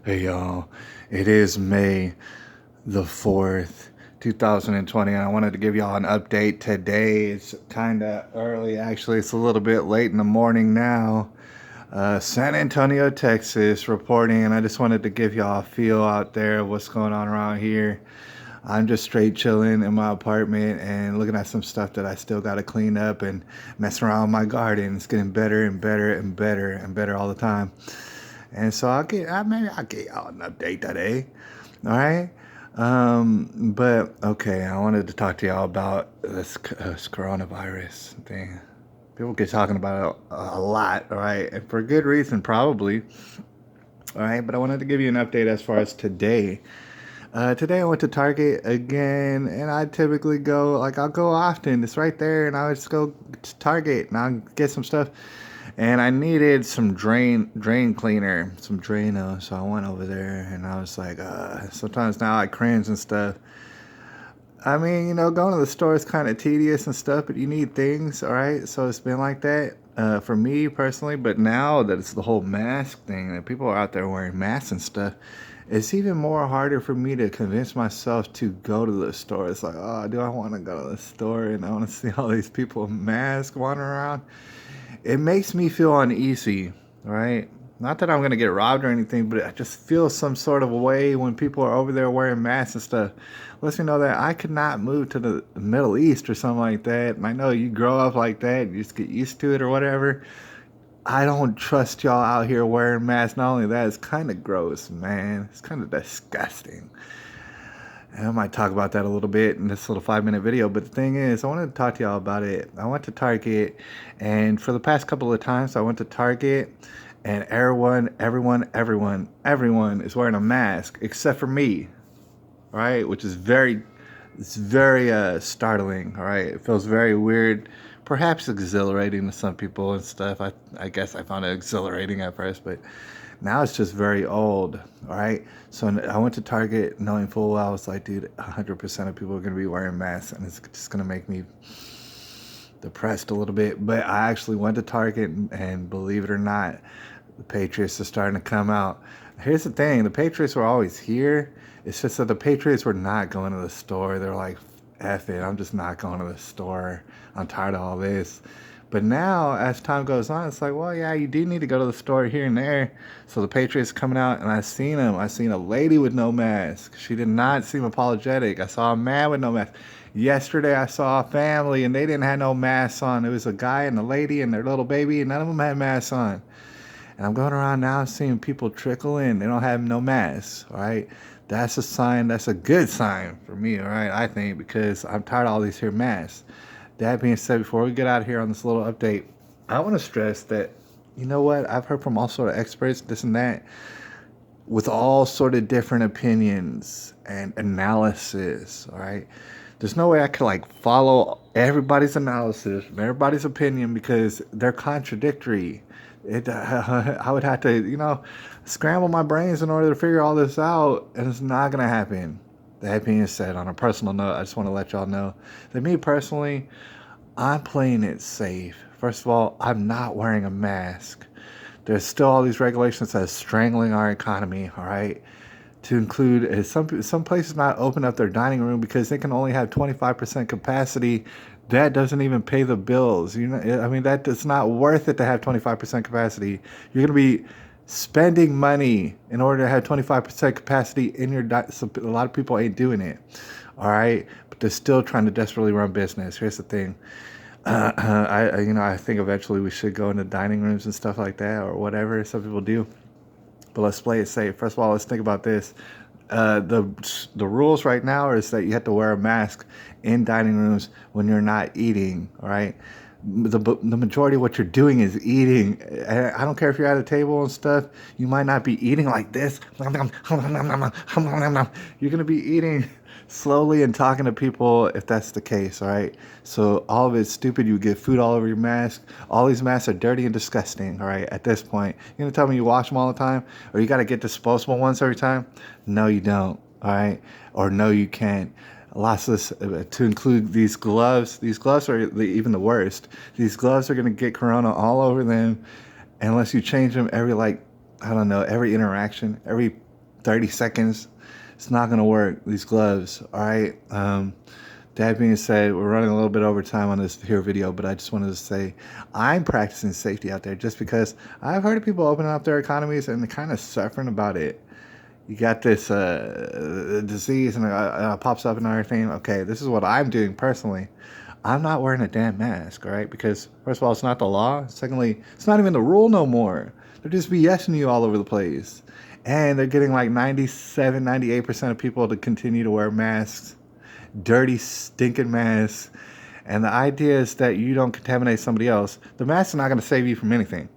Hey y'all, it is May the 4th, 2020, and I wanted to give y'all an update today. It's kind of early, actually. It's a little bit late in the morning now. San Antonio, Texas, reporting, and I just wanted to give y'all a feel out there of what's going on around here. I'm just straight chilling in my apartment and looking at some stuff that I still got to clean up and messing around with my garden. It's getting better and better and better and better all the time. And so maybe I'll get y'all an update today. All right. But okay, I wanted to talk to y'all about this coronavirus thing. People get talking about it a lot, all right, and for good reason, probably. All right, but I wanted to give you an update as far as today. Today I went to Target again, and I typically go, like, I'll go often. It's right there, and I would just go to Target and I'll get some stuff. And I needed some drain cleaner, some Drano. So I went over there, and I was like, sometimes now I cringe and stuff. I mean, going to the store is kind of tedious and stuff, but you need things, all right? So it's been like that for me personally. But now that it's the whole mask thing, that people are out there wearing masks and stuff, it's even more harder for me to convince myself to go to the store. It's like, oh, do I want to go to the store and I want to see all these people with masks wandering around? It makes me feel uneasy, right? Not that I'm going to get robbed or anything, but I just feel some sort of a way when people are over there wearing masks and stuff. Lets me know that I could not move to the Middle East or something like that. And I know you grow up like that, you just get used to it or whatever. I don't trust y'all out here wearing masks. Not only that, it's kind of gross, man. It's kind of disgusting. And I might talk about that a little bit in this little 5-minute video. But the thing is, I wanted to talk to y'all about it. I went to Target, and for the past couple of times I went to Target, and everyone is wearing a mask except for me, right? Which is it's very startling, all right? It feels very weird, perhaps exhilarating to some people and stuff. I guess I found it exhilarating at first, but now it's just very old, all right? So I went to Target knowing full well, I was like, dude, 100% of people are going to be wearing masks, and it's just going to make me depressed a little bit. But I actually went to Target, and believe it or not, the Patriots are starting to come out. Here's the thing, the Patriots were always here. It's just that the Patriots were not going to the store. They're like, F it, I'm just not going to the store. I'm tired of all this. But now, as time goes on, it's like, well, yeah, you do need to go to the store here and there. So the Patriots coming out, and I seen them. I seen a lady with no mask. She did not seem apologetic. I saw a man with no mask. Yesterday, I saw a family, and they didn't have no masks on. It was a guy and a lady and their little baby, and none of them had masks on. And I'm going around now seeing people trickle in. They don't have no masks, all right? That's a sign. That's a good sign for me, all right, I think, because I'm tired of all these here masks. That being said, before we get out of here on this little update, I want to stress that, you know what, I've heard from all sort of experts, this and that, with all sort of different opinions and analysis, all right? There's no way I could like follow everybody's analysis and everybody's opinion because they're contradictory. I would have to, scramble my brains in order to figure all this out, and it's not going to happen. That being said, on a personal note, I just want to let y'all know that me personally, I'm playing it safe. First of all, I'm not wearing a mask. There's still all these regulations that's strangling our economy, all right? To include some places not open up their dining room because they can only have 25% capacity. That doesn't even pay the bills. I mean, that it's not worth it to have 25% capacity. You're going to be spending money in order to have 25% capacity in your so a lot of people ain't doing it, all right? But they're still trying to desperately run business. Here's the thing. I think eventually we should go into dining rooms and stuff like that or whatever some people do. But let's play it safe. First of all, let's think about this. The rules right now is that you have to wear a mask in dining rooms when you're not eating, all right? The majority of what you're doing is eating. I don't care if you're at a table and stuff. You might not be eating like this. You're going to be eating slowly and talking to people if that's the case, all right? So all of it's stupid. You get food all over your mask. All these masks are dirty and disgusting, all right, at this point. You're going to tell me you wash them all the time? Or you got to get disposable ones every time? No, you don't, all right? Or no, you can't. Lots of to include these gloves. These gloves are even the worst. These gloves are going to get corona all over them unless you change them every, every interaction, every 30 seconds. It's not going to work, these gloves, all right? That being said, we're running a little bit over time on this here video, but I just wanted to say I'm practicing safety out there just because I've heard of people opening up their economies and they're kind of suffering about it. You got this disease and it pops up and everything. Okay, this is what I'm doing personally. I'm not wearing a damn mask, all right? Because first of all, it's not the law. Secondly, it's not even the rule no more. They're just BSing you all over the place. And they're getting like 97, 98% of people to continue to wear masks. Dirty, stinking masks. And the idea is that you don't contaminate somebody else. The mask is not going to save you from anything.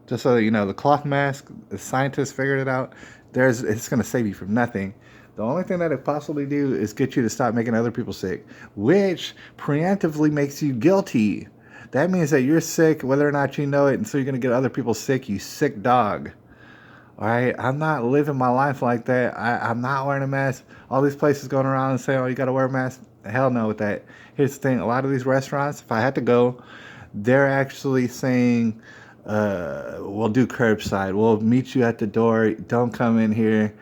Just so you know, the cloth mask, the scientists figured it out. It's going to save you from nothing. The only thing that it possibly do is get you to stop making other people sick, which preemptively makes you guilty. That means that you're sick whether or not you know it, and so you're going to get other people sick, you sick dog. All right? I'm not living my life like that. I'm not wearing a mask. All these places going around and saying, oh, you got to wear a mask. Hell no with that. Here's the thing. A lot of these restaurants, if I had to go, they're actually saying, we'll do curbside. We'll meet you at the door. Don't come in here.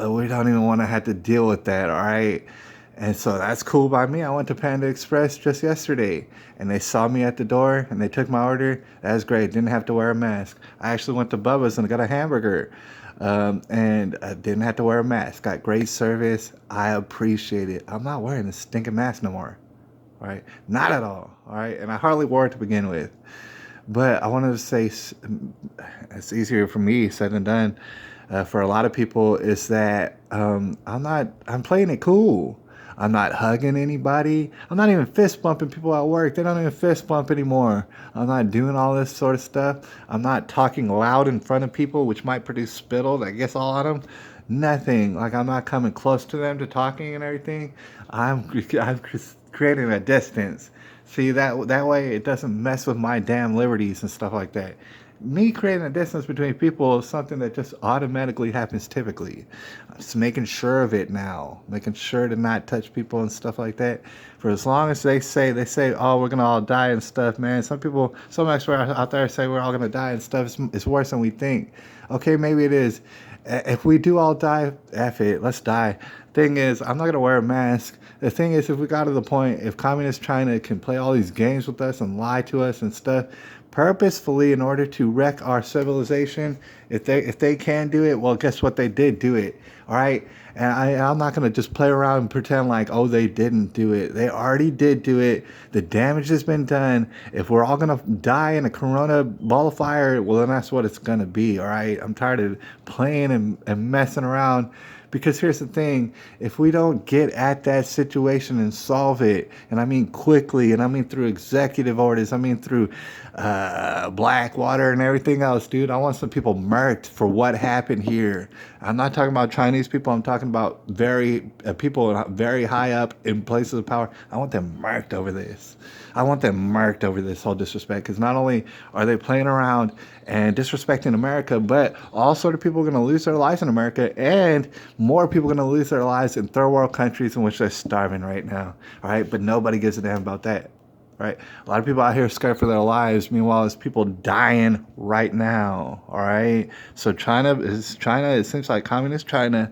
We don't even want to have to deal with that, all right? And so that's cool by me. I went to Panda Express just yesterday, and they saw me at the door, and they took my order. That was great. Didn't have to wear a mask. I actually went to Bubba's and got a hamburger, and I didn't have to wear a mask. Got great service. I appreciate it. I'm not wearing this stinking mask no more, all right? Not at all right? And I hardly wore it to begin with. But I wanted to say it's easier for me said than done. For a lot of people, is that I'm playing it cool. I'm not hugging anybody. I'm not even fist bumping people at work. They don't even fist bump anymore. I'm not doing all this sort of stuff. I'm not talking loud in front of people, which might produce spittle that gets all on them. Nothing. Like, I'm not coming close to them to talking and everything. I'm creating a distance. See, that way it doesn't mess with my damn liberties and stuff like that. Me creating a distance between people is something that just automatically happens typically. I'm just making sure of it now. Making sure to not touch people and stuff like that. For as long as they say, oh, we're going to all die and stuff, man. Some experts out there say we're all going to die and stuff. It's worse than we think. Okay, maybe it is. If we do all die, F it, let's die. Thing is, I'm not going to wear a mask. The thing is, if we got to the point, if communist China can play all these games with us and lie to us and stuff, purposefully in order to wreck our civilization, if they can do it, well, guess what? They did do it, all right? And I'm not going to just play around and pretend like, oh, they didn't do it. They already did do it. The damage has been done. If we're all going to die in a corona ball of fire, well, then that's what it's going to be, all right? I'm tired of playing and messing around. Because here's the thing, if we don't get at that situation and solve it, and I mean quickly, and I mean through executive orders, I mean through Blackwater and everything else, dude, I want some people murked for what happened here. I'm not talking about Chinese people. I'm talking about people very high up in places of power. I want them murked over this. I want them murked over this whole disrespect, because not only are they playing around and disrespecting America, but all sort of people are going to lose their lives in America, and more people are going to lose their lives in third world countries in which they're starving right now. All right, but nobody gives a damn about that. Right? A lot of people out here are scared for their lives. Meanwhile, there's people dying right now. All right. So China, it seems like communist China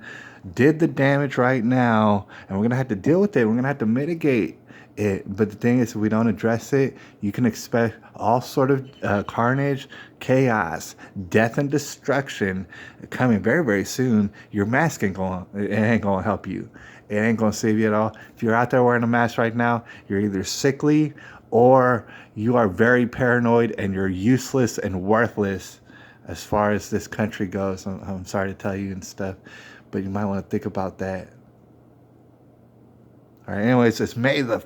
did the damage right now, and we're going to have to deal with it. We're going to have to mitigate it. But the thing is, if we don't address it, you can expect all sort of carnage, chaos, death, and destruction coming very, very soon. Your mask ain't going to help you. It ain't going to save you at all. If you're out there wearing a mask right now, you're either sickly or you are very paranoid and you're useless and worthless as far as this country goes. I'm sorry to tell you and stuff, but you might want to think about that. All right, anyways, it's May the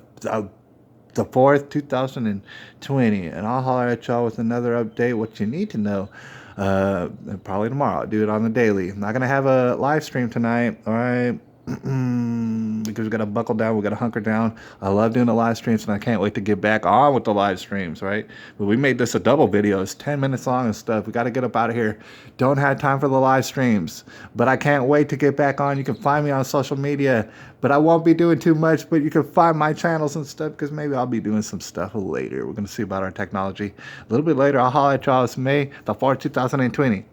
4th, 2020, and I'll holler at y'all with another update, what you need to know. Probably tomorrow. I'll do it on the daily. I'm not going to have a live stream tonight, all right? Because we got to buckle down, we got to hunker down. I love doing the live streams, and I can't wait to get back on with the live streams, right? But we made this a double video. It's 10 minutes long and stuff. We got to get up out of here. Don't have time for the live streams, but I can't wait to get back on. You can find me on social media, but I won't be doing too much, but you can find my channels and stuff, because maybe I'll be doing some stuff later. We're going to see about our technology a little bit later. I'll holler at y'all. It's May the 4th, 2020.